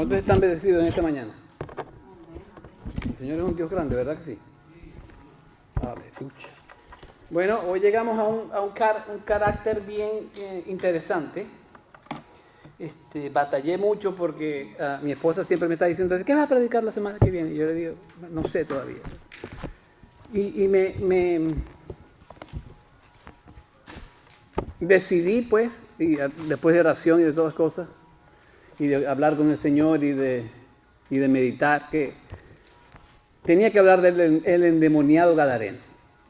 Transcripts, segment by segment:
¿Cuántos están bendecidos en esta mañana? El Señor es un Dios grande, ¿verdad que sí? Aleluya. Bueno, hoy llegamos a un carácter bien interesante. Batallé mucho porque mi esposa siempre me está diciendo, ¿qué vas a predicar la semana que viene? Y yo le digo, no sé todavía. Y me decidí, pues, y después de oración y de todas cosas, y de hablar con el Señor y de meditar, que tenía que hablar del endemoniado gadareno.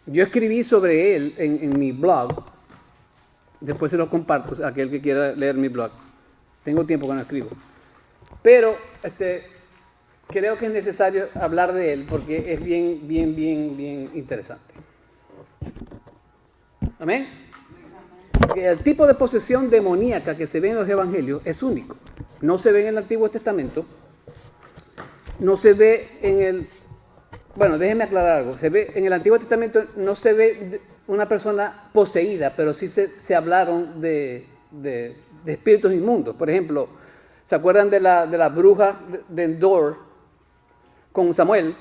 Yo escribí sobre él en mi blog, después se lo comparto a aquel que quiera leer mi blog. Tengo tiempo que no escribo. Pero creo que es necesario hablar de él porque es bien interesante. ¿Amén? El tipo de posesión demoníaca que se ve en los evangelios es único. No se ve en el Antiguo Testamento, no se ve en el... Bueno, déjenme aclarar algo. En el Antiguo Testamento no se ve una persona poseída, pero sí se hablaron de espíritus inmundos. Por ejemplo, ¿se acuerdan de la bruja de Endor con Samuel?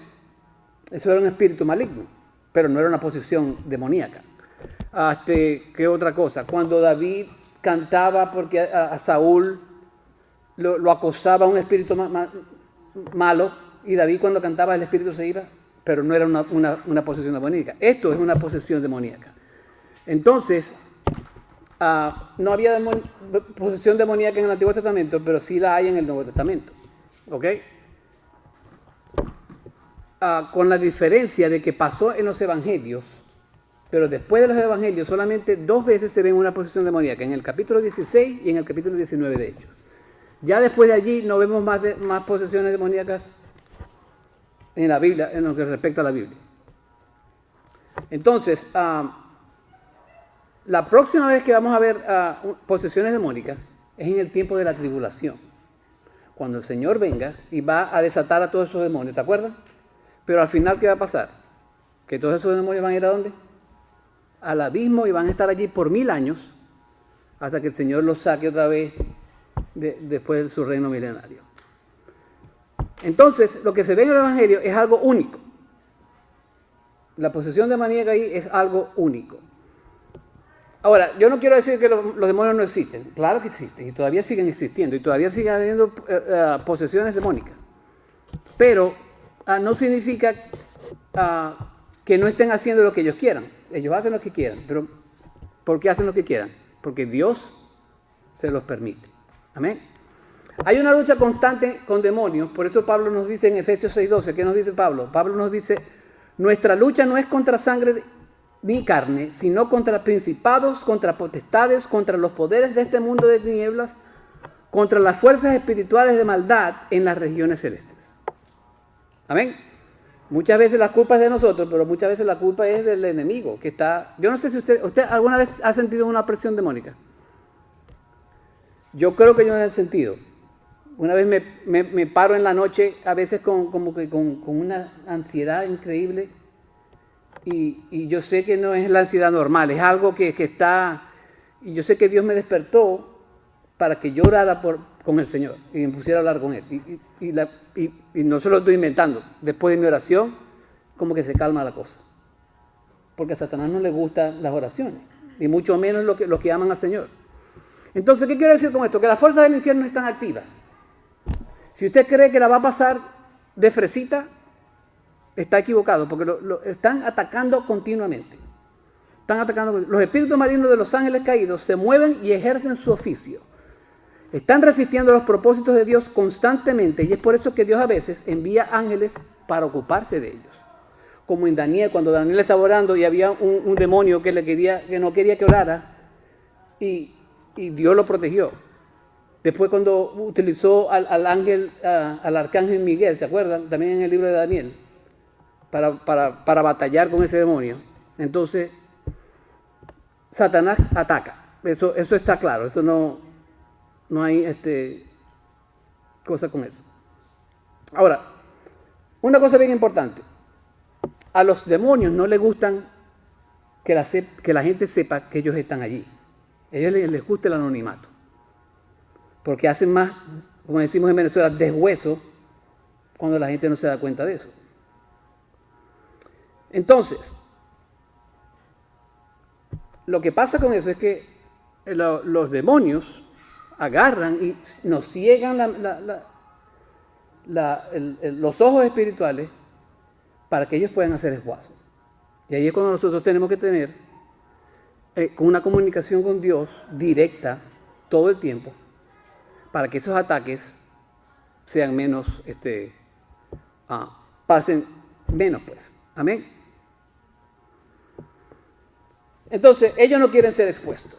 Eso era un espíritu maligno, pero no era una posesión demoníaca. ¿Qué otra cosa? Cuando David cantaba porque a Saúl lo acosaba un espíritu malo, y David cuando cantaba el espíritu se iba, pero no era una posesión demoníaca. Esto es una posesión demoníaca. Entonces, no había posesión demoníaca en el Antiguo Testamento, pero sí la hay en el Nuevo Testamento. ¿Ok? Con la diferencia de que pasó en los evangelios, pero después de los evangelios solamente 2 veces se ve una posesión demoníaca, en el capítulo 16 y en el capítulo 19 de Hechos. Ya después de allí no vemos más posesiones demoníacas en la Biblia, en lo que respecta a la Biblia. Entonces, la próxima vez que vamos a ver posesiones demónicas es en el tiempo de la tribulación, cuando el Señor venga y va a desatar a todos esos demonios, ¿se acuerdan? Pero al final, ¿qué va a pasar? Que todos esos demonios van a ir ¿a dónde? Al abismo, y van a estar allí por 1000 años hasta que el Señor los saque otra vez después de su reino milenario. Entonces, lo que se ve en el Evangelio es algo único. La posesión demoníaca ahí es algo único. Ahora, yo no quiero decir que los demonios no existen. Claro que existen, y todavía siguen existiendo, y todavía siguen habiendo posesiones demónicas. Pero no significa que no estén haciendo lo que ellos quieran. Ellos hacen lo que quieran, pero ¿por qué hacen lo que quieran? Porque Dios se los permite. Amén. Hay una lucha constante con demonios, por eso Pablo nos dice en Efesios 6:12, ¿qué nos dice Pablo? Pablo nos dice, nuestra lucha no es contra sangre ni carne, sino contra principados, contra potestades, contra los poderes de este mundo de tinieblas, contra las fuerzas espirituales de maldad en las regiones celestes. Amén. Muchas veces la culpa es de nosotros, pero muchas veces la culpa es del enemigo que está... Yo no sé si usted alguna vez ha sentido una presión demónica. Yo creo que yo no la he sentido. Una vez me paro en la noche, a veces con una ansiedad increíble, y yo sé que no es la ansiedad normal, es algo que está... Y yo sé que Dios me despertó para que yo orara con el Señor y me pusiera a hablar con Él. Y no se lo estoy inventando. Después de mi oración, como que se calma la cosa. Porque a Satanás no le gustan las oraciones, y mucho menos los que aman al Señor. Entonces, ¿qué quiero decir con esto? Que las fuerzas del infierno están activas. Si usted cree que la va a pasar de fresita, está equivocado, porque lo están atacando continuamente. Los espíritus malignos de los ángeles caídos se mueven y ejercen su oficio. Están resistiendo los propósitos de Dios constantemente, y es por eso que Dios a veces envía ángeles para ocuparse de ellos. Como en Daniel, cuando Daniel estaba orando y había un demonio que no quería que orara, y Dios lo protegió. Después cuando utilizó al arcángel Miguel, ¿se acuerdan? También en el libro de Daniel, para batallar con ese demonio. Entonces, Satanás ataca. Eso está claro, eso no hay cosa con eso. Ahora, una cosa bien importante. A los demonios no les gustan que la gente sepa que ellos están allí. A ellos les gusta el anonimato, porque hacen más como decimos en Venezuela, deshueso, cuando la gente no se da cuenta de eso. Entonces, lo que pasa con eso es que los demonios agarran y nos ciegan los ojos espirituales para que ellos puedan hacer esfuerzo. Y ahí es cuando nosotros tenemos que tener con una comunicación con Dios directa todo el tiempo para que esos ataques sean menos, pasen menos, pues. Amén. Entonces, ellos no quieren ser expuestos.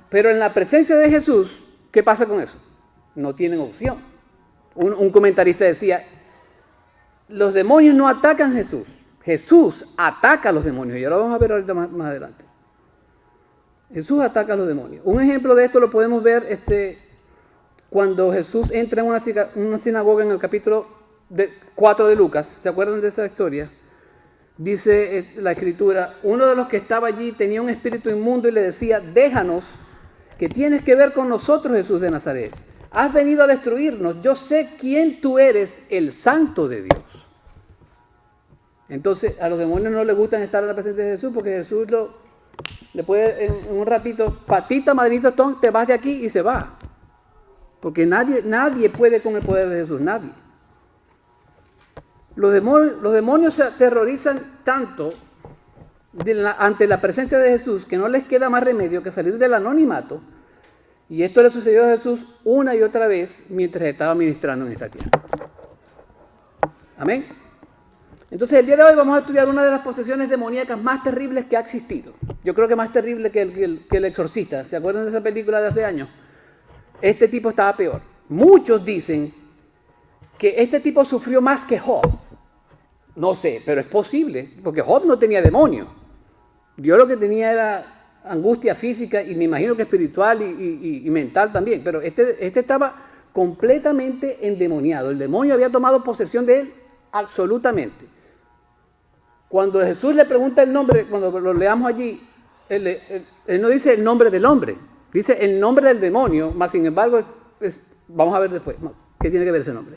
Pero en la presencia de Jesús, ¿qué pasa con eso? No tienen opción. Un comentarista decía, los demonios no atacan a Jesús. Jesús ataca a los demonios. Y ahora vamos a ver ahorita más adelante. Jesús ataca a los demonios. Un ejemplo de esto lo podemos ver cuando Jesús entra en una sinagoga en el capítulo 4 de Lucas. ¿Se acuerdan de esa historia? Dice la escritura, uno de los que estaba allí tenía un espíritu inmundo y le decía, déjanos, ¿qué tienes que ver con nosotros, Jesús de Nazaret? Has venido a destruirnos, yo sé quién tú eres, el Santo de Dios. Entonces a los demonios no les gusta estar en la presencia de Jesús porque Jesús le puede en un ratito, patita, madrito, te vas de aquí y se va. Porque nadie puede con el poder de Jesús, nadie. Los demonios se aterrorizan tanto ante la presencia de Jesús que no les queda más remedio que salir del anonimato. Y esto le sucedió a Jesús una y otra vez mientras estaba ministrando en esta tierra. Amén. Entonces el día de hoy vamos a estudiar una de las posesiones demoníacas más terribles que ha existido. Yo creo que más terrible que el Exorcista. ¿Se acuerdan de esa película de hace años? Este tipo estaba peor. Muchos dicen que este tipo sufrió más que Job. No sé, pero es posible, porque Job no tenía demonio. Dios lo que tenía era angustia física y me imagino que espiritual y mental también. Pero este estaba completamente endemoniado. El demonio había tomado posesión de él absolutamente. Cuando Jesús le pregunta el nombre, cuando lo leamos allí, él no dice el nombre del hombre, dice el nombre del demonio, más sin embargo, vamos a ver después qué tiene que ver ese nombre.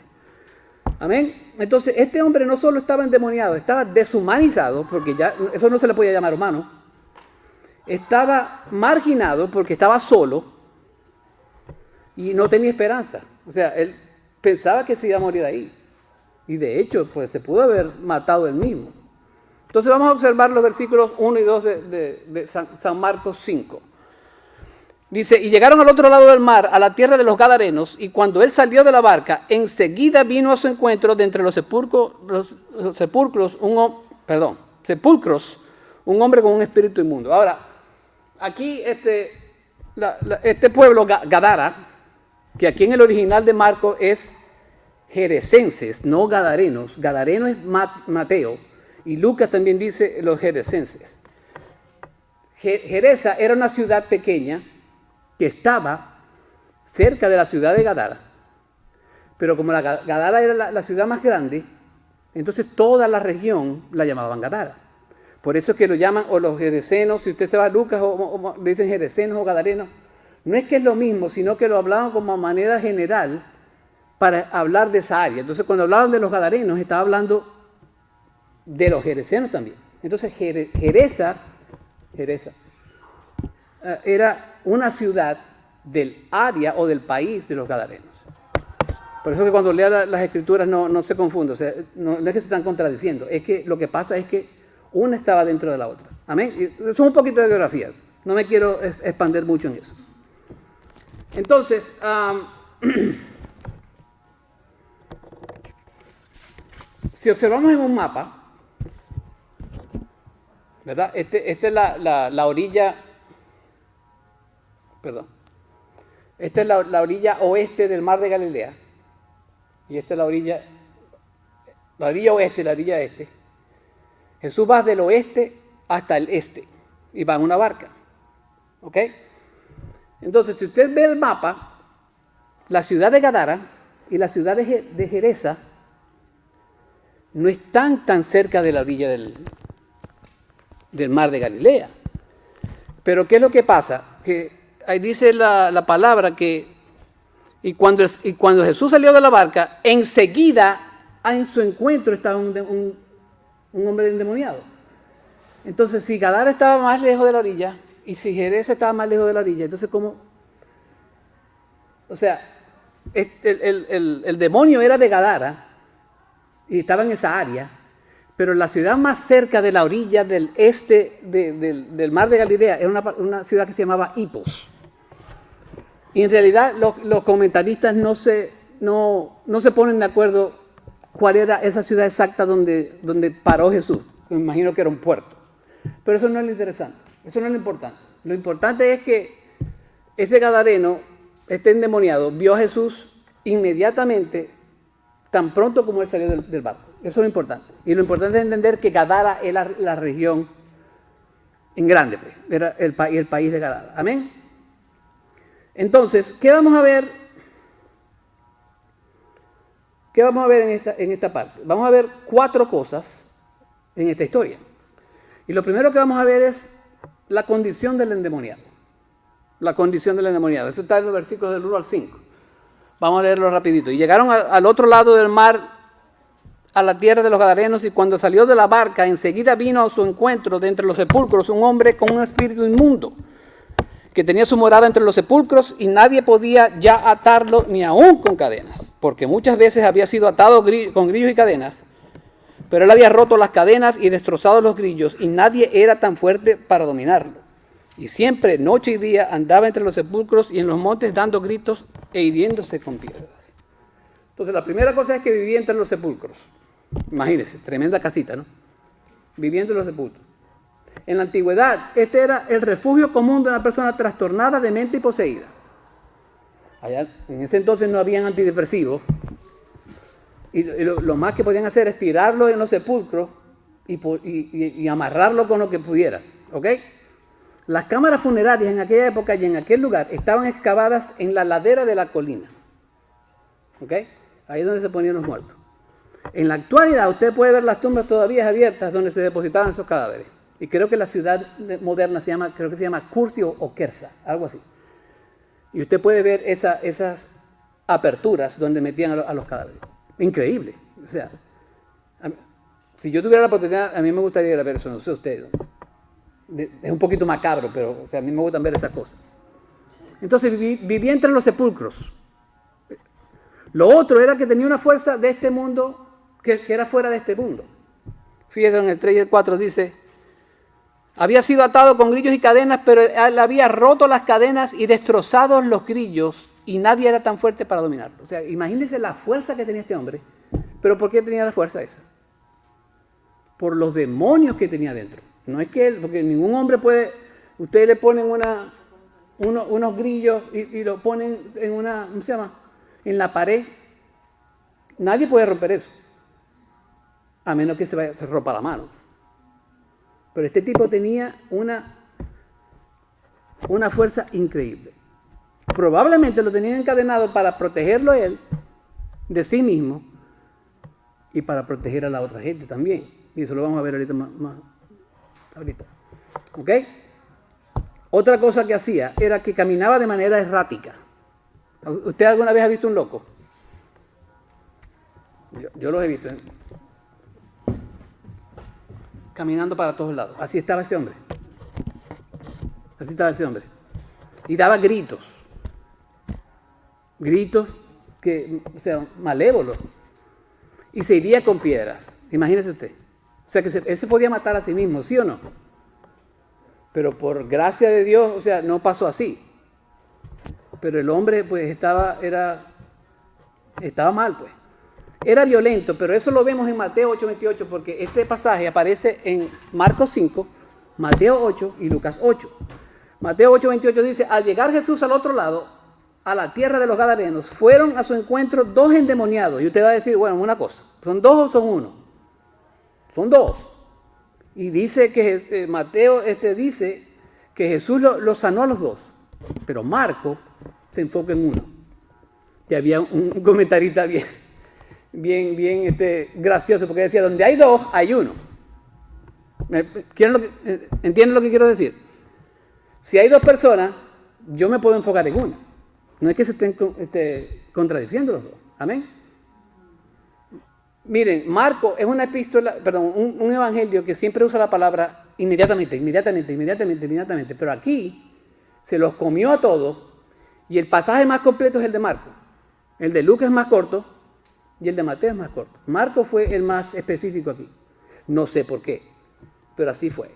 Amén. Entonces, este hombre no solo estaba endemoniado, estaba deshumanizado, porque ya eso no se le podía llamar humano. Estaba marginado porque estaba solo y no tenía esperanza. O sea, él pensaba que se iba a morir ahí. Y de hecho, pues se pudo haber matado él mismo. Entonces vamos a observar los versículos 1 y 2 de San Marcos 5. Dice, y llegaron al otro lado del mar, a la tierra de los Gadarenos, y cuando él salió de la barca, enseguida vino a su encuentro de entre los sepulcros, un hombre con un espíritu inmundo. Ahora, aquí este pueblo Gadara, que aquí en el original de Marcos es Geresenses, no Gadarenos. Gadareno es Mateo, y Lucas también dice los Geresenses. Geresa era una ciudad pequeña que estaba cerca de la ciudad de Gadara. Pero como Gadara era la ciudad más grande, entonces toda la región la llamaban Gadara. Por eso es que lo llaman, o los geresenos, si usted se va a Lucas, o le dicen geresenos o gadarenos, no es que es lo mismo, sino que lo hablaban como manera general para hablar de esa área. Entonces cuando hablaban de los gadarenos, estaba hablando de los geresenos también. Entonces Geresa era una ciudad del área o del país de los gadarenos. Por eso que cuando lea las escrituras no se confunde, o sea, no es que se están contradiciendo, es que lo que pasa es que una estaba dentro de la otra. Amén. Y eso es un poquito de geografía, no me quiero expandir mucho en eso. Entonces, si observamos en un mapa, ¿verdad? Esta es la orilla, perdón. Esta es la orilla oeste del mar de Galilea. Y esta es la orilla oeste, la orilla este. Jesús va del oeste hasta el este y va en una barca. ¿Ok? Entonces, si usted ve el mapa, la ciudad de Gadara y la ciudad de Geresa no están tan cerca de la orilla del mar de Galilea. Pero ¿qué es lo que pasa? Que ahí dice la palabra que Y cuando Jesús salió de la barca, enseguida en su encuentro estaba un hombre endemoniado. Entonces, si Gadara estaba más lejos de la orilla y si Jerez estaba más lejos de la orilla, entonces ¿cómo? O sea, el demonio era de Gadara y estaba en esa área, pero la ciudad más cerca de la orilla del este del mar de Galilea era una ciudad que se llamaba Hipos. Y en realidad los comentaristas no se ponen de acuerdo cuál era esa ciudad exacta donde paró Jesús. Me imagino que era un puerto. Pero eso no es lo interesante, eso no es lo importante. Lo importante es que ese gadareno, este endemoniado, vio a Jesús inmediatamente, tan pronto como él salió del barco. Eso es lo importante. Y lo importante es entender que Gadara era la región en grande, pues, era el país de Gadara. Amén. Entonces, ¿qué vamos a ver? ¿Qué vamos a ver en esta parte? Vamos a ver 4 cosas en esta historia. Y lo primero que vamos a ver es la condición del endemoniado. La condición del endemoniado. Eso está en los versículos del 1 al 5. Vamos a leerlo rapidito. Y llegaron al otro lado del mar, a la tierra de los Gadarenos, y cuando salió de la barca, enseguida vino a su encuentro de entre los sepulcros un hombre con un espíritu inmundo, que tenía su morada entre los sepulcros, y nadie podía ya atarlo ni aún con cadenas, porque muchas veces había sido atado con grillos y cadenas, pero él había roto las cadenas y destrozado los grillos, y nadie era tan fuerte para dominarlo. Y siempre, noche y día, andaba entre los sepulcros y en los montes dando gritos e hiriéndose con piedras. Entonces, la primera cosa es que vivía entre los sepulcros. Imagínense, tremenda casita, ¿no? Viviendo en los sepulcros. En la antigüedad, este era el refugio común de una persona trastornada de mente y poseída. Allá, en ese entonces no habían antidepresivos. Y lo más que podían hacer es tirarlo en los sepulcros y amarrarlo con lo que pudieran. ¿Ok? Las cámaras funerarias en aquella época y en aquel lugar estaban excavadas en la ladera de la colina. ¿Ok? Ahí es donde se ponían los muertos. En la actualidad usted puede ver las tumbas todavía abiertas donde se depositaban esos cadáveres. Y creo que la ciudad moderna se llama Curcio o Kersa, algo así. Y usted puede ver esas aperturas donde metían a los cadáveres. Increíble. O sea, si yo tuviera la oportunidad, a mí me gustaría ir a ver eso, no sé usted. Es un poquito macabro, pero o sea, a mí me gustan ver esas cosas. Entonces vivía entre los sepulcros. Lo otro era que tenía una fuerza de este mundo que era fuera de este mundo. Fíjense en el 3 y el 4 dice: había sido atado con grillos y cadenas, pero él había roto las cadenas y destrozado los grillos, y nadie era tan fuerte para dominarlo. O sea, imagínense la fuerza que tenía este hombre. ¿Pero por qué tenía la fuerza esa? Por los demonios que tenía dentro. No es que él, porque ningún hombre puede, ustedes le ponen unos grillos y lo ponen en ¿cómo se llama? En la pared. Nadie puede romper eso, a menos que se rompa la mano. Pero este tipo tenía una fuerza increíble. Probablemente lo tenían encadenado para protegerlo a él de sí mismo y para proteger a la otra gente también. Y eso lo vamos a ver ahorita más ahorita. ¿Ok? Otra cosa que hacía era que caminaba de manera errática. ¿Usted alguna vez ha visto un loco? Yo los he visto, ¿eh? Caminando para todos lados. Así estaba ese hombre. Así estaba ese hombre. Y daba gritos. Gritos o sea, malévolos. Y se iría con piedras. Imagínese usted. O sea, que él se podía matar a sí mismo, ¿sí o no? Pero por gracia de Dios, o sea, no pasó así. Pero el hombre, pues, estaba mal, pues. Era violento, pero eso lo vemos en Mateo 8:28, porque este pasaje aparece en Marcos 5, Mateo 8 y Lucas 8. Mateo 8:28 dice: al llegar Jesús al otro lado, a la tierra de los Gadarenos, fueron a su encuentro 2 endemoniados. Y usted va a decir, bueno, una cosa, ¿son 2 o son 1? Son 2. Y dice que Mateo dice que Jesús lo sanó a los 2. Pero Marco se enfoca en 1. Y había un comentarista bien gracioso, porque decía, donde hay 2, hay 1. ¿Entienden lo que quiero decir? Si hay 2 personas, yo me puedo enfocar en 1. No es que se estén contradiciendo los dos. Amén. Miren, Marco es una epístola, perdón, un evangelio que siempre usa la palabra inmediatamente, pero aquí se los comió a todos y el pasaje más completo es el de Marco. El de Lucas es más corto y el de Mateo es más corto. Marco fue el más específico aquí. No sé por qué, pero así fue.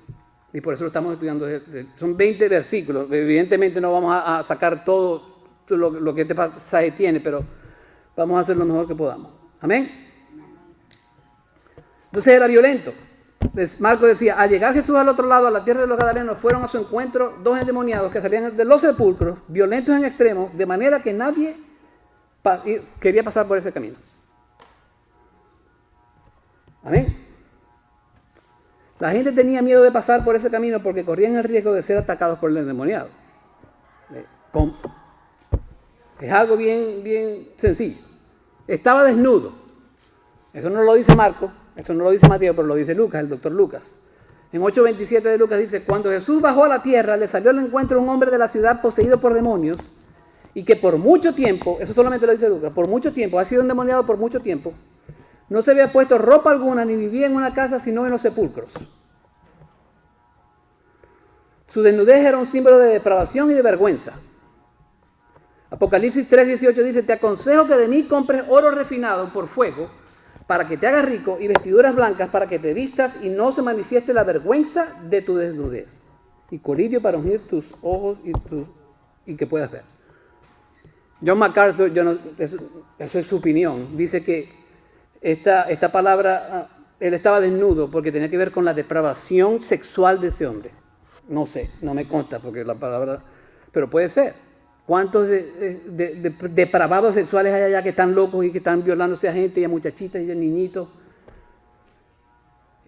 Y por eso lo estamos estudiando. Son 20 versículos. Evidentemente no vamos a sacar todo lo que este pasaje tiene, pero vamos a hacer lo mejor que podamos. Amén. Entonces era violento. Marco decía, al llegar Jesús al otro lado, a la tierra de los Gadarenos, fueron a su encuentro 2 endemoniados que salían de los sepulcros, violentos en extremo, de manera que nadie quería pasar por ese camino. Amén. La gente tenía miedo de pasar por ese camino porque corrían el riesgo de ser atacados por el endemoniado. Es algo bien sencillo. Estaba desnudo. Eso no lo dice Marco, eso no lo dice Mateo, pero lo dice Lucas, el doctor Lucas. En 8:27 de Lucas dice, cuando Jesús bajó a la tierra, le salió al encuentro un hombre de la ciudad poseído por demonios y que por mucho tiempo, eso solamente lo dice Lucas, por mucho tiempo, ha sido endemoniado por mucho tiempo, no se había puesto ropa alguna ni vivía en una casa sino en los sepulcros. Su desnudez era un símbolo de depravación y de vergüenza. Apocalipsis 3:18 dice, te aconsejo que de mí compres oro refinado por fuego para que te hagas rico y vestiduras blancas para que te vistas y no se manifieste la vergüenza de tu desnudez. Y colirio para ungir tus ojos y que puedas ver. John MacArthur, eso es su opinión, dice que esta palabra, él estaba desnudo porque tenía que ver con la depravación sexual de ese hombre. No sé, no me consta porque la palabra, pero puede ser. ¿Cuántos depravados sexuales hay allá que están locos y que están violándose a gente y a muchachitas y a niñitos?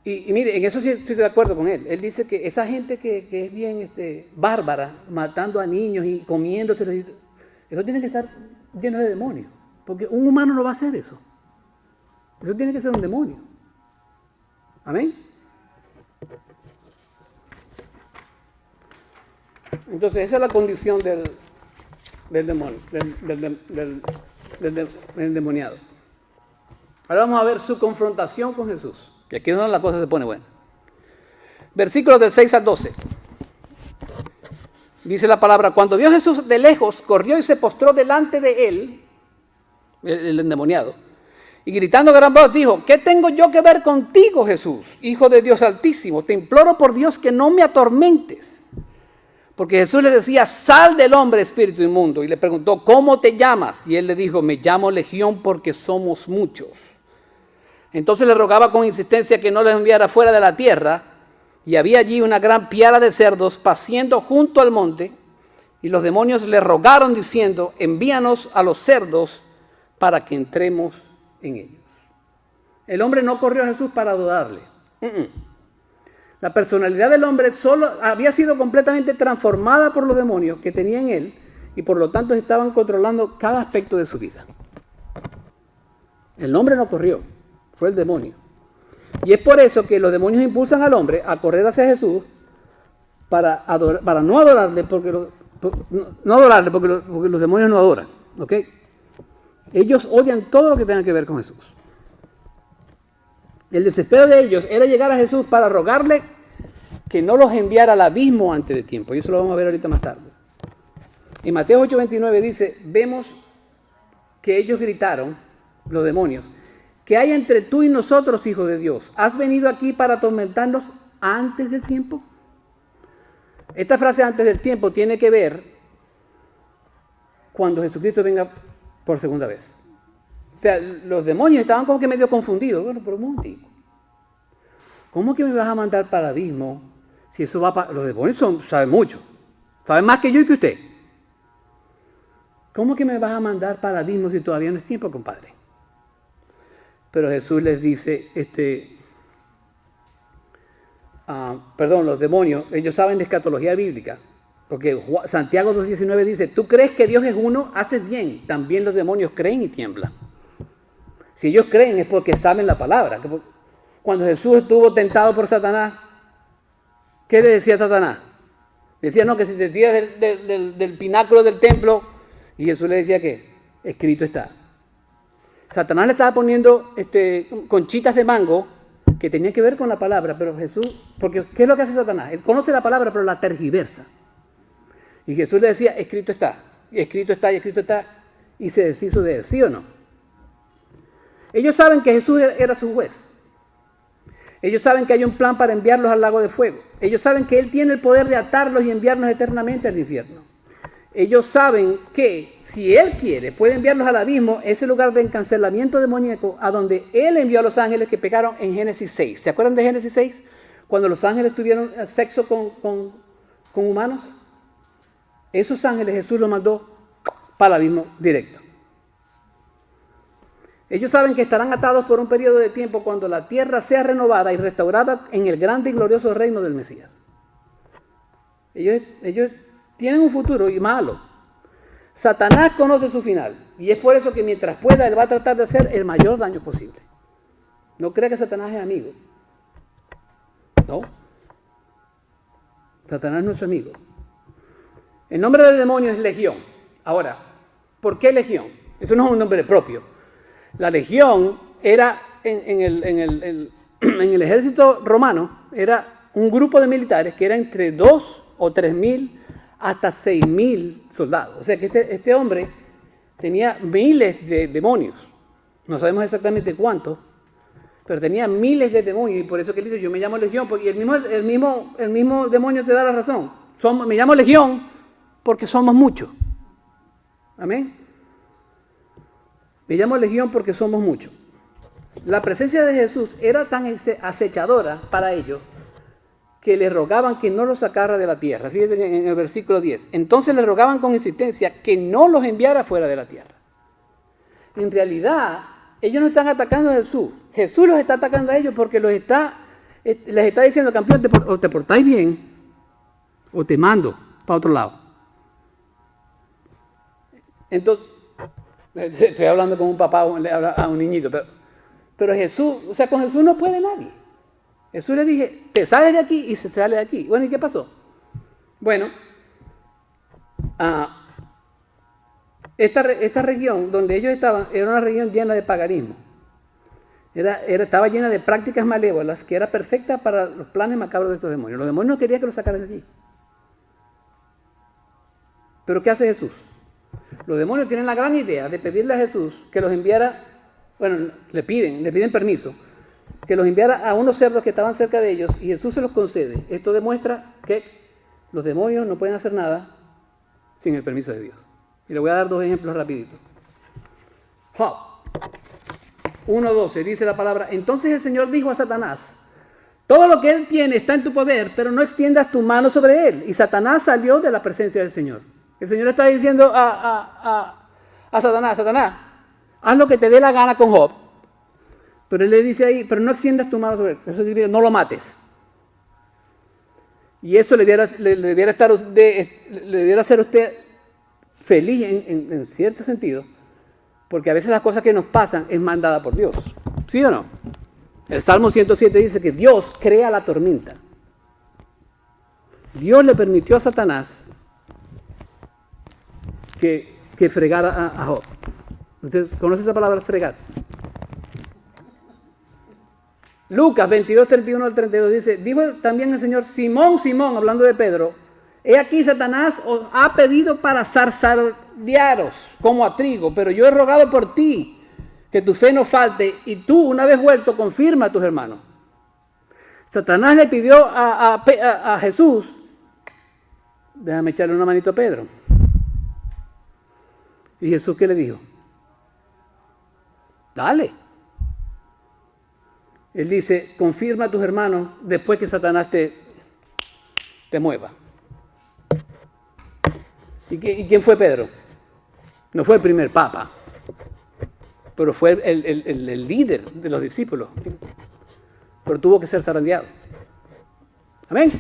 Y mire, en eso sí estoy de acuerdo con él. Él dice que esa gente que es bien bárbara, matando a niños y comiéndose, eso tiene que estar lleno de demonios. Porque un humano no va a hacer eso. Eso tiene que ser un demonio. Amén. Entonces esa es la condición del demonio, del endemoniado. Ahora vamos a ver su confrontación con Jesús. Y aquí es donde la cosa se pone buena. Versículos del 6 al 12. Dice la palabra, cuando vio Jesús de lejos, corrió y se postró delante de él, el endemoniado, y gritando a gran voz dijo, ¿qué tengo yo que ver contigo, Jesús, Hijo de Dios Altísimo? Te imploro por Dios que no me atormentes. Porque Jesús le decía, sal del hombre, espíritu inmundo. Y le preguntó, ¿cómo te llamas? Y él le dijo, me llamo Legión porque somos muchos. Entonces le rogaba con insistencia que no les enviara fuera de la tierra. Y había allí una gran piara de cerdos paciendo junto al monte. Y los demonios le rogaron diciendo, envíanos a los cerdos para que entremos en ellos. El hombre no corrió a Jesús para adorarle. La personalidad del hombre solo había sido completamente transformada por los demonios que tenía en él y por lo tanto estaban controlando cada aspecto de su vida. El hombre no corrió, fue el demonio. Y es por eso que los demonios impulsan al hombre a correr hacia Jesús para no adorarle, porque los demonios no adoran. ¿Ok? Ellos odian todo lo que tenga que ver con Jesús. El desespero de ellos era llegar a Jesús para rogarle que no los enviara al abismo antes de tiempo. Y eso lo vamos a ver ahorita más tarde. En Mateo 8:29 dice, vemos que ellos gritaron, los demonios, ¿qué hay entre tú y nosotros, Hijo de Dios? ¿Has venido aquí para atormentarnos antes del tiempo? Esta frase antes del tiempo tiene que ver cuando Jesucristo venga por segunda vez. O sea, los demonios estaban como que medio confundidos. Bueno, pero un momentico. ¿Cómo que me vas a mandar para el abismo si eso va para... Los demonios saben mucho. Saben más que yo y que usted. ¿Cómo que me vas a mandar para el abismo si todavía no es tiempo, compadre? Pero Jesús les dice, los demonios, ellos saben de escatología bíblica. Porque Santiago 2:19 dice, tú crees que Dios es uno, haces bien. También los demonios creen y tiemblan. Si ellos creen es porque saben la palabra. Cuando Jesús estuvo tentado por Satanás, ¿qué le decía a Satanás? Decía, no, que si te tiras del pináculo del templo Y Jesús le decía que escrito está. Satanás le estaba poniendo conchitas de mango que tenían que ver con la palabra, pero Jesús, porque ¿qué es lo que hace Satanás? Él conoce la palabra, pero la tergiversa. Y Jesús le decía, escrito está, y escrito está, y escrito está, y se deshizo de él, ¿sí o no? Ellos saben que Jesús era su juez. Ellos saben que hay un plan para enviarlos al lago de fuego. Ellos saben que Él tiene el poder de atarlos y enviarnos eternamente al infierno. Ellos saben que si Él quiere, puede enviarlos al abismo, ese lugar de encarcelamiento demoníaco, a donde Él envió a los ángeles que pecaron en Génesis 6. ¿Se acuerdan de Génesis 6? Cuando los ángeles tuvieron sexo con humanos. Esos ángeles Jesús los mandó para el abismo directo. Ellos saben que estarán atados por un periodo de tiempo cuando la tierra sea renovada y restaurada en el grande y glorioso reino del Mesías. Ellos tienen un futuro y malo. Satanás conoce su final y es por eso que mientras pueda él va a tratar de hacer el mayor daño posible. No crea que Satanás es amigo. No. Satanás no es amigo. El nombre del demonio es Legión. Ahora, ¿por qué Legión? Eso no es un nombre propio. La legión era, en el ejército romano, era un grupo de militares que era entre 2 o 3.000 hasta 6.000 soldados. O sea que este hombre tenía miles de demonios. No sabemos exactamente cuántos, pero tenía miles de demonios. Y por eso que él dice, yo me llamo Legión, porque el mismo demonio te da la razón. Me llamo Legión porque somos muchos. Amén. Me llamo Legión porque somos muchos. La presencia de Jesús era tan acechadora para ellos que le rogaban que no los sacara de la tierra. Fíjense en el versículo 10. Entonces le rogaban con insistencia que no los enviara fuera de la tierra. En realidad, ellos no están atacando a Jesús. Jesús los está atacando a ellos porque les está diciendo, campeón, o te portáis bien o te mando para otro lado. Entonces, estoy hablando con un papá a un niñito, pero Jesús, o sea, con Jesús no puede nadie. Jesús le dije, te sales de aquí y se sale de aquí. Bueno, ¿y qué pasó? Bueno, esta región donde ellos estaban era una región llena de paganismo. Estaba llena de prácticas malévolas que era perfecta para los planes macabros de estos demonios. Los demonios no querían que los sacaran de allí. Pero ¿qué hace Jesús? Los demonios tienen la gran idea de pedirle a Jesús que los enviara, bueno, le piden permiso, que los enviara a unos cerdos que estaban cerca de ellos y Jesús se los concede. Esto demuestra que los demonios no pueden hacer nada sin el permiso de Dios. Y le voy a dar 2 ejemplos rapiditos. Job 1:12 dice la palabra, entonces el Señor dijo a Satanás, todo lo que él tiene está en tu poder, pero no extiendas tu mano sobre él. Y Satanás salió de la presencia del Señor. El Señor está diciendo a Satanás, haz lo que te dé la gana con Job. Pero él le dice ahí, pero no extiendas tu mano sobre él. Eso significa, no lo mates. Y eso le debiera hacer usted feliz en cierto sentido, porque a veces las cosas que nos pasan es mandada por Dios. ¿Sí o no? El Salmo 107 dice que Dios crea la tormenta. Dios le permitió a Satanás que fregara a Job. ¿Usted conoce esa palabra, fregar? Lucas 22, 31 al 32 dice, dijo también el Señor, Simón, Simón, hablando de Pedro, he aquí Satanás os ha pedido para zarzaldearos como a trigo, pero yo he rogado por ti, que tu fe no falte, y tú, una vez vuelto, confirma a tus hermanos. Satanás le pidió a Jesús, déjame echarle una manito a Pedro. ¿Y Jesús qué le dijo? Dale. Él dice, confirma a tus hermanos después que Satanás te mueva. ¿Y quién fue Pedro? No fue el primer papa, pero fue el líder de los discípulos. Pero tuvo que ser zarandeado. Amén.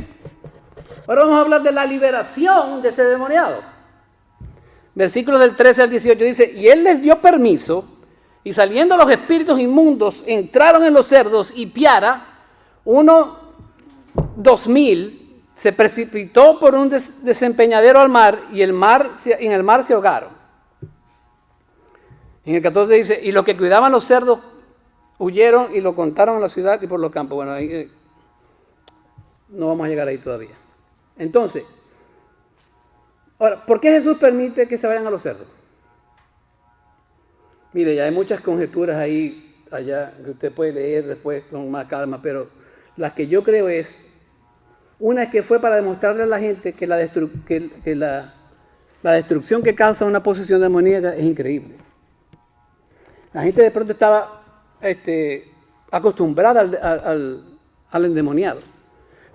Ahora vamos a hablar de la liberación de ese demoniado. Versículos del 13 al 18 dice, y él les dio permiso, y saliendo los espíritus inmundos, entraron en los cerdos, y Piara, 2,000, se precipitó por un desempeñadero al mar, y en el mar se ahogaron. En el 14 dice, y los que cuidaban los cerdos huyeron y lo contaron en la ciudad y por los campos. Bueno, ahí no vamos a llegar ahí todavía. Entonces, ahora, ¿por qué Jesús permite que se vayan a los cerdos? Mire, ya hay muchas conjeturas ahí, allá, que usted puede leer después con más calma, pero las que yo creo es, una es que fue para demostrarle a la gente que la destrucción que causa una posesión demoníaca es increíble. La gente de pronto estaba acostumbrada al endemoniado.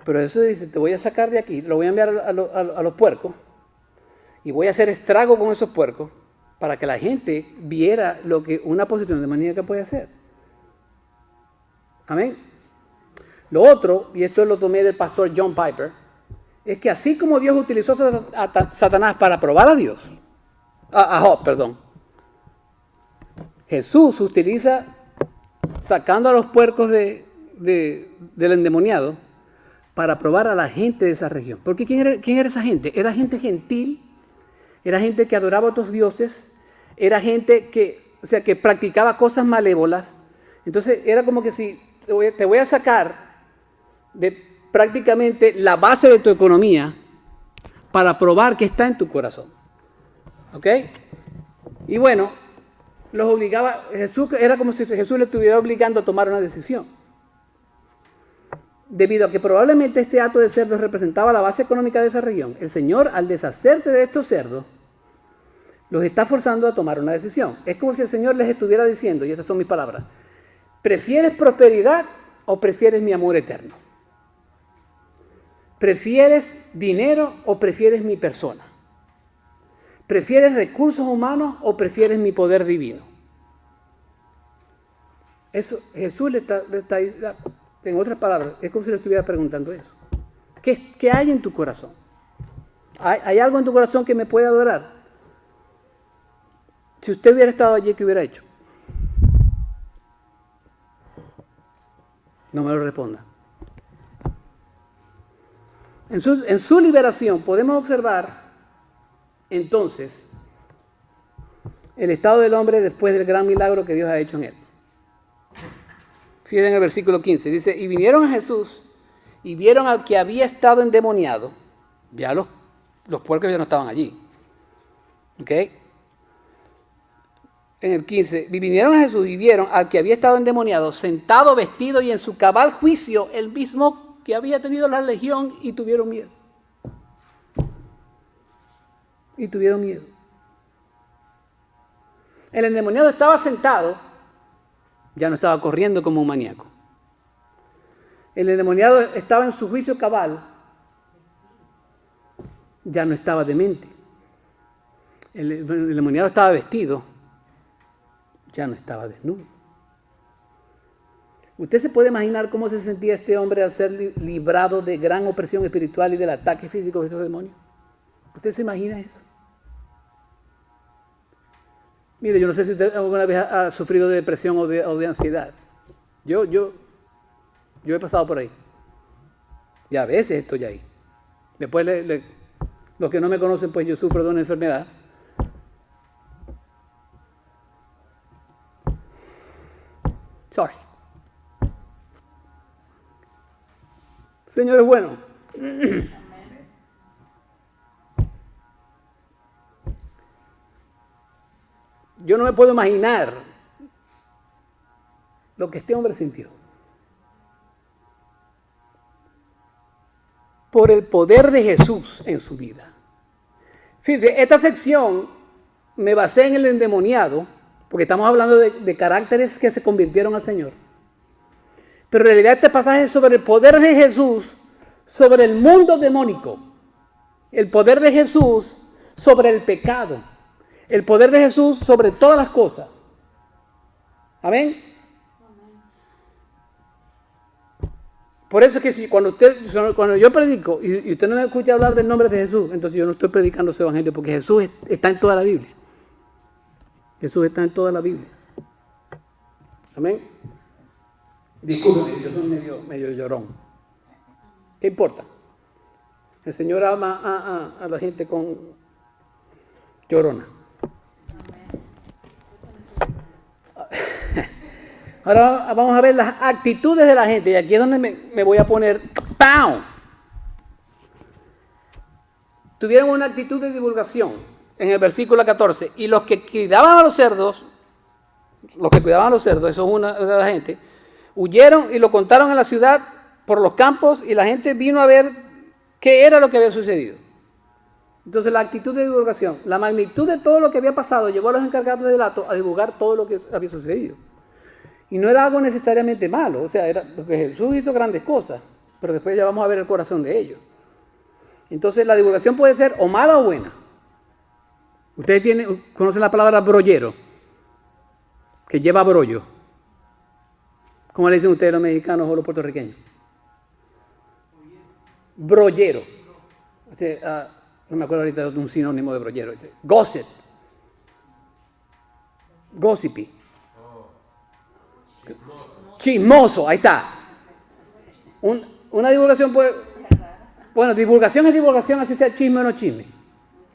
Pero eso dice, te voy a sacar de aquí, lo voy a enviar a los puercos y voy a hacer estrago con esos puercos para que la gente viera lo que una posesión demoníaca puede hacer. Amén. Lo otro, y esto lo tomé del pastor John Piper, es que así como Dios utilizó a Satanás para probar a Dios, a Job, perdón, Jesús utiliza sacando a los puercos del endemoniado para probar a la gente de esa región. Porque ¿quién era esa gente? Era gente gentil, era gente que adoraba a otros dioses, era gente que practicaba cosas malévolas. Entonces era como que si te voy a sacar de prácticamente la base de tu economía para probar que está en tu corazón. ¿Ok? Y bueno, los obligaba, era como si Jesús le estuviera obligando a tomar una decisión. Debido a que probablemente este hato de cerdos representaba la base económica de esa región, el Señor, al deshacerse de estos cerdos, los está forzando a tomar una decisión. Es como si el Señor les estuviera diciendo, y estas son mis palabras, ¿prefieres prosperidad o prefieres mi amor eterno? ¿Prefieres dinero o prefieres mi persona? ¿Prefieres recursos humanos o prefieres mi poder divino? Eso, Jesús le está en otras palabras, es como si le estuviera preguntando eso. ¿Qué hay en tu corazón? ¿Hay algo en tu corazón que me puede adorar? Si usted hubiera estado allí, ¿qué hubiera hecho? No me lo responda. En su liberación podemos observar entonces el estado del hombre después del gran milagro que Dios ha hecho en él. Fíjense en el versículo 15, dice, y vinieron a Jesús y vieron al que había estado endemoniado. Ya los puercos ya no estaban allí. ¿Ok? En el 15, y vinieron a Jesús y vieron al que había estado endemoniado, sentado, vestido y en su cabal juicio, el mismo que había tenido la legión, y tuvieron miedo. Y tuvieron miedo. El endemoniado estaba sentado, ya no estaba corriendo como un maníaco. El endemoniado estaba en su juicio cabal, ya no estaba demente. El endemoniado estaba vestido, ya no estaba desnudo. ¿Usted se puede imaginar cómo se sentía este hombre al ser librado de gran opresión espiritual y del ataque físico de estos demonios? ¿Usted se imagina eso? Mire, yo no sé si usted alguna vez ha sufrido de depresión o de ansiedad. Yo he pasado por ahí. Y a veces estoy ahí. Después, los que no me conocen, pues yo sufro de una enfermedad. Sorry. Señor es bueno. Yo no me puedo imaginar lo que este hombre sintió. Por el poder de Jesús en su vida. Fíjense, esta sección me basé en el endemoniado, porque estamos hablando de caracteres que se convirtieron al Señor. Pero en realidad este pasaje es sobre el poder de Jesús sobre el mundo demónico. El poder de Jesús sobre el pecado. El poder de Jesús sobre todas las cosas. Amén. Por eso es que cuando yo predico y usted no me escucha hablar del nombre de Jesús, entonces yo no estoy predicando ese evangelio, porque Jesús está en toda la Biblia. Jesús está en toda la Biblia. Amén. Discúlpeme, yo soy medio llorón. ¿Qué importa? El Señor ama a la gente con llorona. Ahora vamos a ver las actitudes de la gente. Y aquí es donde me voy a poner ¡pau! Tuvieron una actitud de divulgación en el versículo 14. Y los que cuidaban a los cerdos, eso es una de la gente, huyeron y lo contaron en la ciudad por los campos y la gente vino a ver qué era lo que había sucedido. Entonces la actitud de divulgación, la magnitud de todo lo que había pasado llevó a los encargados de delato a divulgar todo lo que había sucedido. Y no era algo necesariamente malo, o sea, era porque Jesús hizo grandes cosas, pero después ya vamos a ver el corazón de ellos. Entonces la divulgación puede ser o mala o buena. Ustedes conocen la palabra brollero, que lleva brollo. ¿Cómo le dicen ustedes los mexicanos o los puertorriqueños? Brollero. O sea, no me acuerdo ahorita de un sinónimo de brollero. Gossip. Gossipy. Chismoso, ahí está. Una divulgación puede... Bueno, divulgación es divulgación, así sea chisme o no chisme.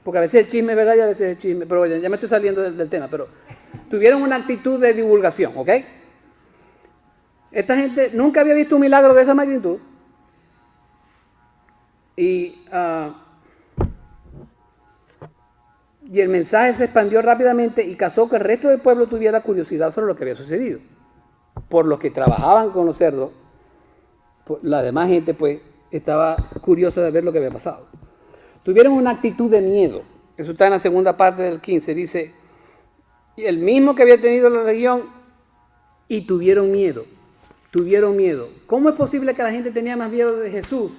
Porque a veces el chisme es verdad y a veces el chisme... Pero ya me estoy saliendo del tema, pero tuvieron una actitud de divulgación, ¿ok? Esta gente nunca había visto un milagro de esa magnitud. Y el mensaje se expandió rápidamente y causó que el resto del pueblo tuviera curiosidad sobre lo que había sucedido. Por los que trabajaban con los cerdos, la demás gente pues estaba curiosa de ver lo que había pasado. Tuvieron una actitud de miedo. Eso está en la segunda parte del 15. Dice, el mismo que había tenido la legión y tuvieron miedo. Tuvieron miedo. ¿Cómo es posible que la gente tenía más miedo de Jesús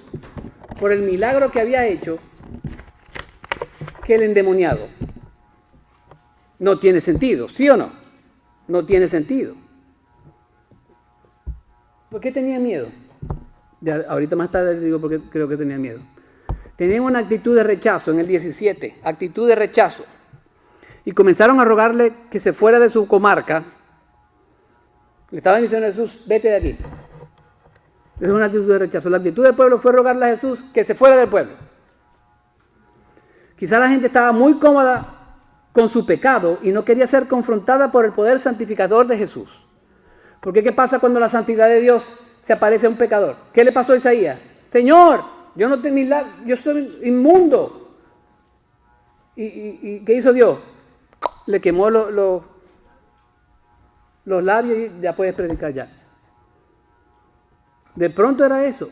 por el milagro que había hecho que el endemoniado? No tiene sentido, ¿sí o no? No tiene sentido. ¿Por qué tenía miedo? Ya, ahorita más tarde les digo por qué creo que tenía miedo. Tenían una actitud de rechazo en el 17, actitud de rechazo. Y comenzaron a rogarle que se fuera de su comarca. Le estaban diciendo a Jesús, vete de aquí. Es una actitud de rechazo. La actitud del pueblo fue rogarle a Jesús que se fuera del pueblo. Quizá la gente estaba muy cómoda con su pecado y no quería ser confrontada por el poder santificador de Jesús. Porque ¿qué pasa cuando la santidad de Dios se aparece a un pecador? ¿Qué le pasó a Isaías? Señor, yo no te yo soy inmundo. ¿Y qué hizo Dios? Le quemó los labios y ya puedes predicar ya. De pronto era eso.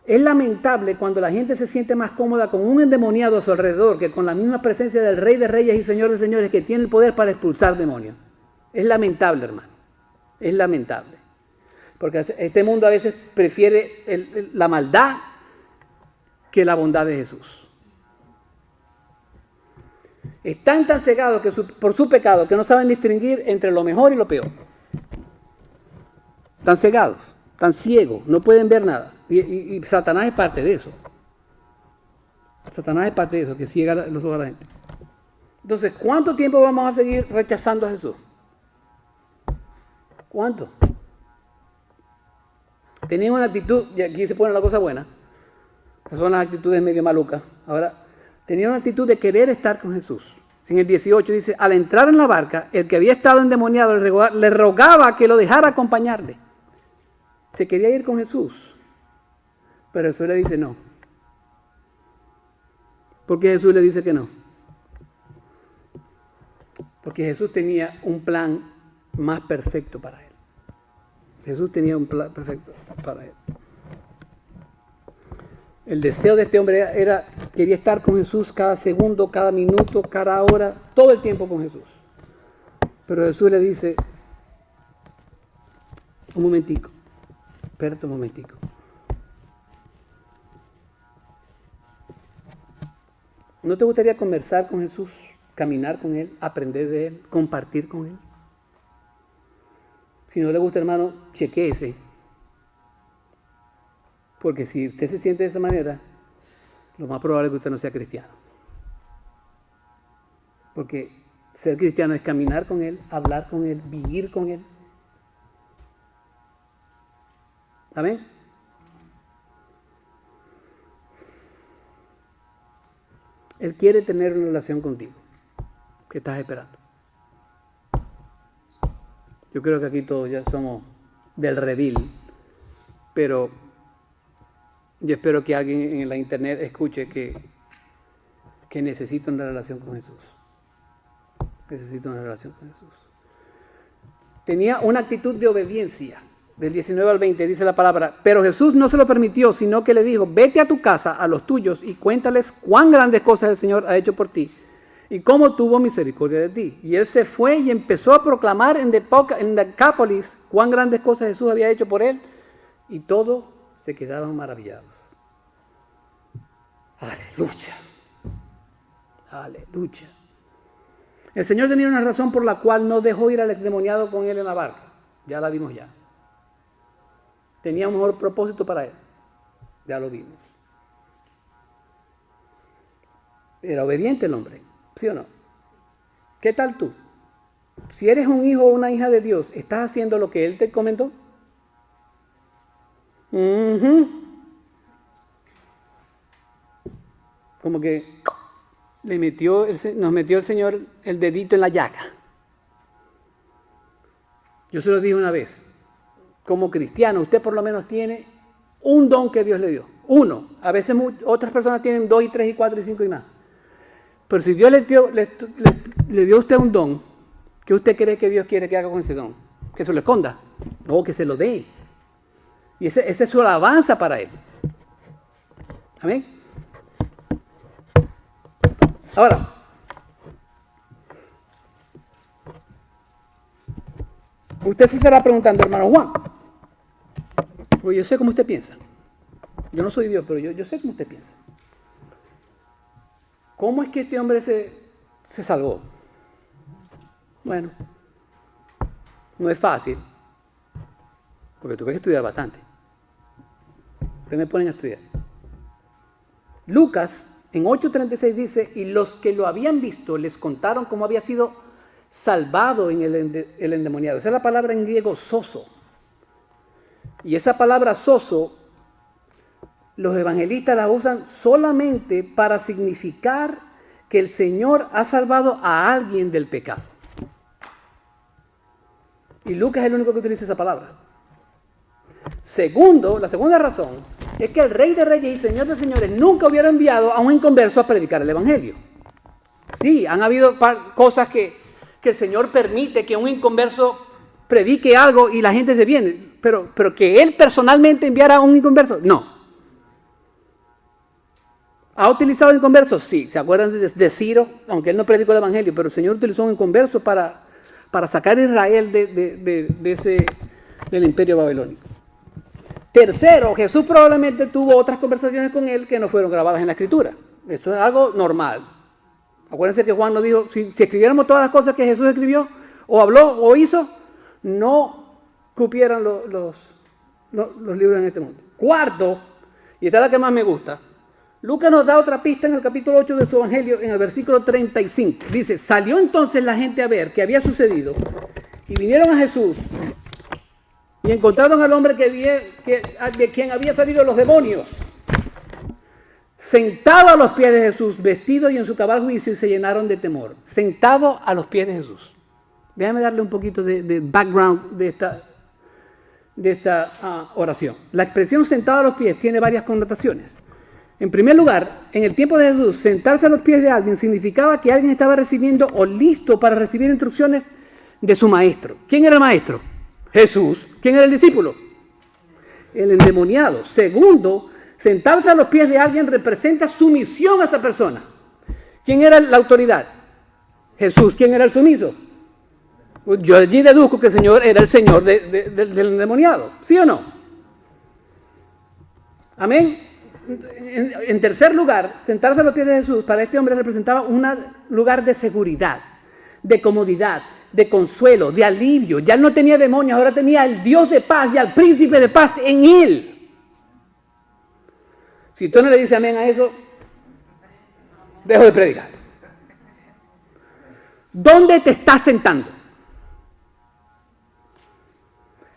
Es lamentable cuando la gente se siente más cómoda con un endemoniado a su alrededor que con la misma presencia del Rey de Reyes y Señor de Señores que tiene el poder para expulsar demonios. Es lamentable, hermano. Es lamentable. Porque este mundo a veces prefiere la maldad que la bondad de Jesús. Están tan cegados por su pecado que no saben distinguir entre lo mejor y lo peor. Están cegados, están ciegos, no pueden ver nada. Y Satanás es parte de eso. Satanás es parte de eso, que ciega los ojos a la gente. Entonces, ¿cuánto tiempo vamos a seguir rechazando a Jesús? ¿Cuánto? Tenían una actitud, y aquí se pone la cosa buena, que son las actitudes medio malucas. Ahora, tenían una actitud de querer estar con Jesús. En el 18 dice, al entrar en la barca, el que había estado endemoniado le rogaba que lo dejara acompañarle. Se quería ir con Jesús, pero Jesús le dice no. ¿Por qué Jesús le dice que no? Porque Jesús tenía un plan más perfecto para él. Jesús tenía un plan perfecto para él. El deseo de este hombre quería estar con Jesús cada segundo, cada minuto, cada hora, todo el tiempo con Jesús. Pero Jesús le dice, un momentico, espérate un momentico. ¿No te gustaría conversar con Jesús, caminar con Él, aprender de Él, compartir con Él? Si no le gusta, hermano, chequéese. Porque si usted se siente de esa manera, lo más probable es que usted no sea cristiano. Porque ser cristiano es caminar con Él, hablar con Él, vivir con Él. ¿Amén? Él quiere tener una relación contigo. ¿Qué estás esperando? Yo creo que aquí todos ya somos del redil, pero yo espero que alguien en la internet escuche que necesita una relación con Jesús. Necesita una relación con Jesús. Tenía una actitud de obediencia. Del 19 al 20 dice la palabra, pero Jesús no se lo permitió, sino que le dijo, vete a tu casa, a los tuyos, y cuéntales cuán grandes cosas el Señor ha hecho por ti, y cómo tuvo misericordia de ti. Y él se fue y empezó a proclamar en Decápolis cuán grandes cosas Jesús había hecho por él, y todos se quedaban maravillados. Aleluya. Aleluya. El Señor tenía una razón por la cual no dejó ir al endemoniado con él en la barca. Ya la vimos ya. Tenía un mejor propósito para él. Ya lo vimos. Era obediente el hombre, ¿sí o no? ¿Qué tal tú? Si eres un hijo o una hija de Dios, ¿estás haciendo lo que Él te comentó? Como que nos metió el Señor el dedito en la llaga. Yo se lo dije una vez. Como cristiano, usted por lo menos tiene un don que Dios le dio. Uno. A veces otras personas tienen 2 y 3 y 4 y 5 y más. Pero si Dios le dio a usted un don, ¿qué usted cree que Dios quiere que haga con ese don? ¿Que se lo esconda? No, que se lo dé. Y esa es su alabanza para Él. Amén. Ahora, usted se estará preguntando, hermano Juan, pues yo sé cómo usted piensa. Yo no soy Dios, pero yo sé cómo usted piensa. ¿Cómo es que este hombre se salvó? Bueno, no es fácil, porque tuve que estudiar bastante. Ustedes me ponen a estudiar. Lucas, en 8:36 dice, y los que lo habían visto les contaron cómo había sido salvado en el endemoniado. Esa es la palabra en griego sozo. Y esa palabra sozo, los evangelistas la usan solamente para significar que el Señor ha salvado a alguien del pecado. Y Lucas es el único que utiliza esa palabra. Segundo, la segunda razón es que el Rey de Reyes y Señor de Señores nunca hubiera enviado a un inconverso a predicar el Evangelio. Sí, han habido cosas que el Señor permite que un inconverso predique algo y la gente se viene, pero que Él personalmente enviara a un inconverso, no. ¿Ha utilizado inconversos? Sí. ¿Se acuerdan de Ciro? Aunque él no predicó el Evangelio, pero el Señor utilizó un inconverso para sacar a Israel del imperio babilónico. Tercero, Jesús probablemente tuvo otras conversaciones con él que no fueron grabadas en la Escritura. Eso es algo normal. Acuérdense que Juan nos dijo, si escribiéramos todas las cosas que Jesús escribió, o habló, o hizo, no cupieran los libros en este mundo. Cuarto, y esta es la que más me gusta, Lucas nos da otra pista en el capítulo 8 de su Evangelio, en el versículo 35. Dice, salió entonces la gente a ver qué había sucedido, y vinieron a Jesús, y encontraron al hombre de quien había salido los demonios, sentado a los pies de Jesús, vestido y en su cabal juicio, y se llenaron de temor. Sentado a los pies de Jesús. Déjame darle un poquito de background de esta oración. La expresión sentado a los pies tiene varias connotaciones. En primer lugar, en el tiempo de Jesús, sentarse a los pies de alguien significaba que alguien estaba recibiendo o listo para recibir instrucciones de su maestro. ¿Quién era el maestro? Jesús. ¿Quién era el discípulo? El endemoniado. Segundo, sentarse a los pies de alguien representa sumisión a esa persona. ¿Quién era la autoridad? Jesús. ¿Quién era el sumiso? Yo allí deduzco que el Señor era el Señor del endemoniado. ¿Sí o no? Amén. En tercer lugar, sentarse a los pies de Jesús para este hombre representaba un lugar de seguridad, de comodidad, de consuelo, de alivio. Ya no tenía demonios, ahora tenía al Dios de paz y al príncipe de paz en él. Si tú no le dices amén a eso, dejo de predicar. ¿Dónde te estás sentando?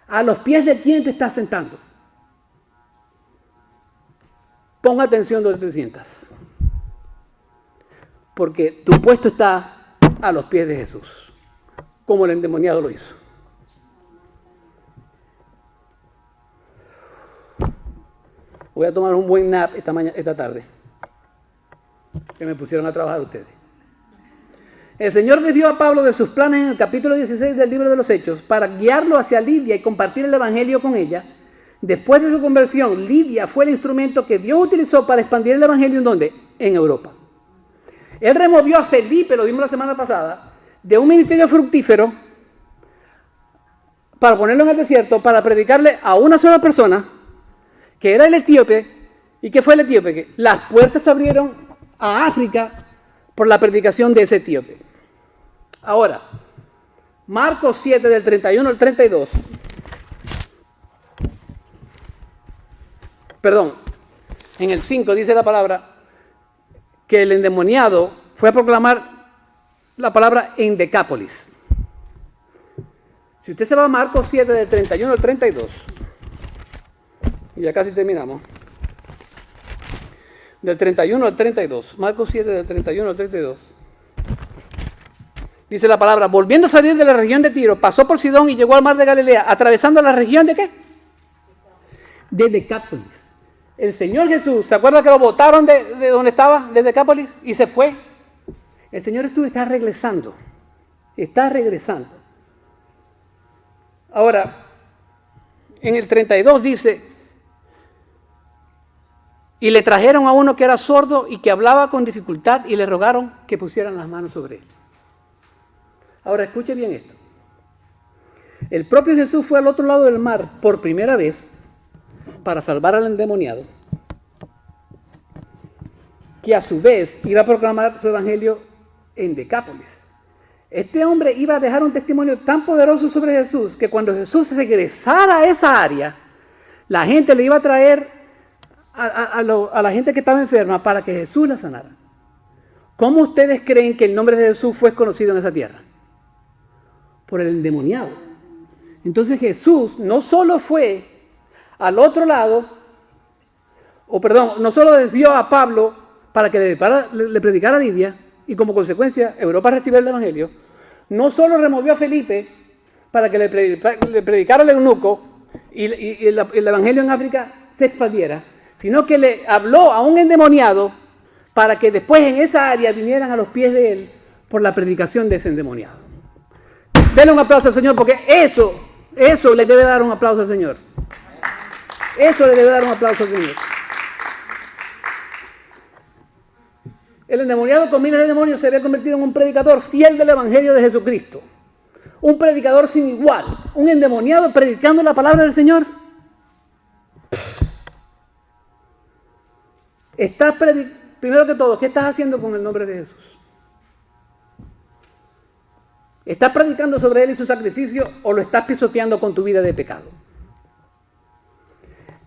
¿A los pies de quién te estás sentando? Pon atención donde te sientas. Porque tu puesto está a los pies de Jesús, como el endemoniado lo hizo. Voy a tomar un buen nap esta tarde. Que me pusieron a trabajar ustedes. El Señor desvió a Pablo de sus planes en el capítulo 16 del libro de los Hechos para guiarlo hacia Lidia y compartir el evangelio con ella. Después de su conversión, Lidia fue el instrumento que Dios utilizó para expandir el evangelio ¿en dónde? En Europa. Él removió a Felipe, lo vimos la semana pasada, de un ministerio fructífero para ponerlo en el desierto, para predicarle a una sola persona, que era el etíope. ¿Y qué fue el etíope? Que las puertas se abrieron a África por la predicación de ese etíope. Ahora, Marcos 7 del 31 al 32. Perdón, en el 5 dice la palabra que el endemoniado fue a proclamar la palabra en Decápolis. Si usted se va a Marcos 7 del 31 al 32, y ya casi terminamos, del 31 al 32, Marcos 7 del 31 al 32, dice la palabra, volviendo a salir de la región de Tiro, pasó por Sidón y llegó al mar de Galilea, atravesando la región de ¿qué? De Decápolis. El Señor Jesús, ¿se acuerda que lo botaron de donde estaba, de Decápolis, y se fue? El Señor está regresando. Está regresando. Ahora, en el 32 dice, y le trajeron a uno que era sordo y que hablaba con dificultad y le rogaron que pusieran las manos sobre él. Ahora, escuche bien esto. El propio Jesús fue al otro lado del mar por primera vez para salvar al endemoniado, que a su vez iba a proclamar su evangelio en Decápolis. Este hombre iba a dejar un testimonio tan poderoso sobre Jesús que cuando Jesús regresara a esa área, la gente le iba a traer a la gente que estaba enferma para que Jesús la sanara. ¿Cómo ustedes creen que el nombre de Jesús fue conocido en esa tierra? Por el endemoniado. Entonces Jesús no solo fue al otro lado, no solo desvió a Pablo para que le predicara a Lidia, y como consecuencia Europa recibió el evangelio, no solo removió a Felipe para que le predicara al eunuco y el evangelio en África se expandiera, sino que le habló a un endemoniado para que después en esa área vinieran a los pies de él por la predicación de ese endemoniado. Denle un aplauso al Señor, porque eso le debe dar un aplauso al Señor. Eso le debe dar un aplauso al Señor. El endemoniado con miles de demonios se había convertido en un predicador fiel del evangelio de Jesucristo. Un predicador sin igual. Un endemoniado predicando la palabra del Señor. Primero que todo, ¿qué estás haciendo con el nombre de Jesús? ¿Estás predicando sobre Él y su sacrificio o lo estás pisoteando con tu vida de pecado?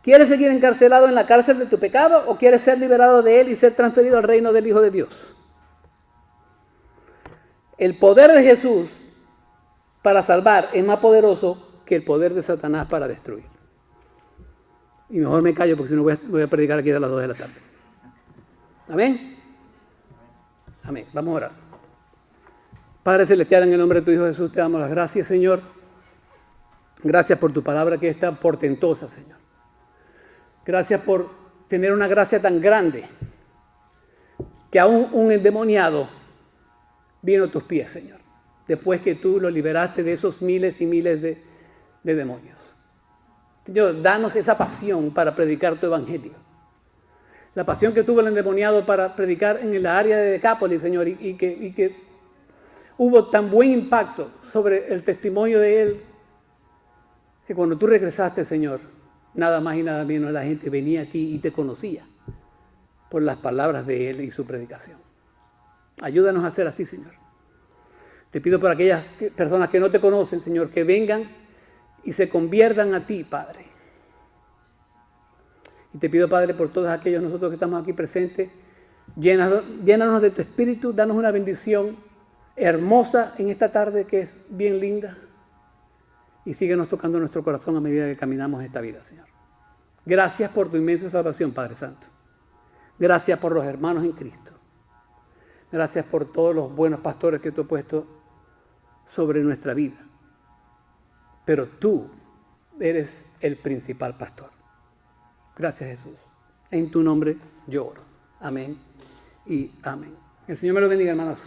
¿Quieres seguir encarcelado en la cárcel de tu pecado o quieres ser liberado de él y ser transferido al reino del Hijo de Dios? El poder de Jesús para salvar es más poderoso que el poder de Satanás para destruir. Y mejor me callo porque si no voy a predicar aquí a las 2 de la tarde. ¿Amén? Amén. Vamos a orar. Padre Celestial, en el nombre de tu Hijo Jesús, te damos las gracias, Señor. Gracias por tu palabra que es tan portentosa, Señor. Gracias por tener una gracia tan grande que aún un endemoniado vino a tus pies, Señor, después que tú lo liberaste de esos miles y miles de demonios. Señor, danos esa pasión para predicar tu evangelio. La pasión que tuvo el endemoniado para predicar en el área de Decápolis, Señor, y que hubo tan buen impacto sobre el testimonio de él, que cuando tú regresaste, Señor, nada más y nada menos la gente venía a ti y te conocía por las palabras de él y su predicación. Ayúdanos a hacer así, Señor. Te pido por aquellas personas que no te conocen, Señor, que vengan y se conviertan a ti, Padre. Y te pido, Padre, por todos aquellos nosotros que estamos aquí presentes, llénanos de tu espíritu, danos una bendición hermosa en esta tarde que es bien linda. Y síguenos tocando nuestro corazón a medida que caminamos esta vida, Señor. Gracias por tu inmensa salvación, Padre Santo. Gracias por los hermanos en Cristo. Gracias por todos los buenos pastores que tú has puesto sobre nuestra vida. Pero tú eres el principal pastor. Gracias, Jesús. En tu nombre yo oro. Amén y amén. El Señor me lo bendiga, hermanos.